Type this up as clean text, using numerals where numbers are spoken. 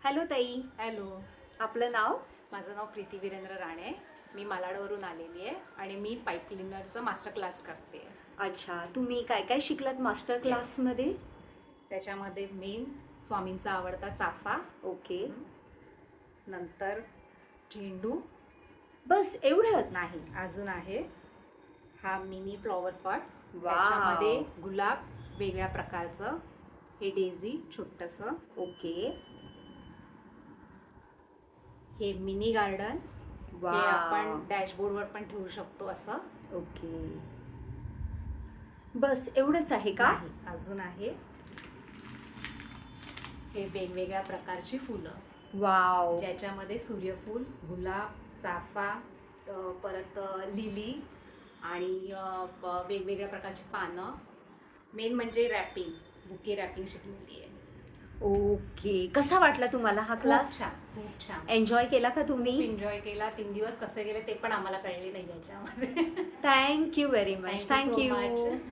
Hello ताई, hello, आपलं नाव? माझं नाव प्रीती वीरेंद्र राणे. मी मालाडवरून आलेली आहे आणि मी पाईप क्लिनरचं मास्टर क्लास करते. अच्छा, तुम्ही काय काय शिकलात मास्टर क्लासमध्ये? त्याच्यामध्ये मेन स्वामींचा आवडता चाफा, ओके. नंतर झेंडू बस एवढंच? नाही, अजून आहे हा मिनी फ्लॉवर पॉट. वाव. त्याच्यामध्ये गुलाब वेगळ्या प्रकारचं, हे डेझी छोटंसं, ओके. हे मिनी गार्डन, हे वाव. आपण डॅशबोर्डवर पण ठेवू शकतो असं. ओके. बस एवढंच आहे का? नाही, अजून आहे हे वेगवेगळ्या प्रकारची फुलं, वाव. ज्याच्यामध्ये सूर्यफूल, गुलाब, चाफा, परत लिली आणि वेगवेगळ्या प्रकारची पानं. मेन म्हणजे रॅपिंग, बुके रॅपिंग शिकलेली आहे. ओके. कसा वाटला तुम्हाला हा क्लास? खूप छान. एन्जॉय केला का खूप तुम्ही? एन्जॉय केला. 3 दिवस कसे गेले ते पण आम्हाला कळले नाही याच्यामध्ये. Thank you very much. Thank you so thank you. much.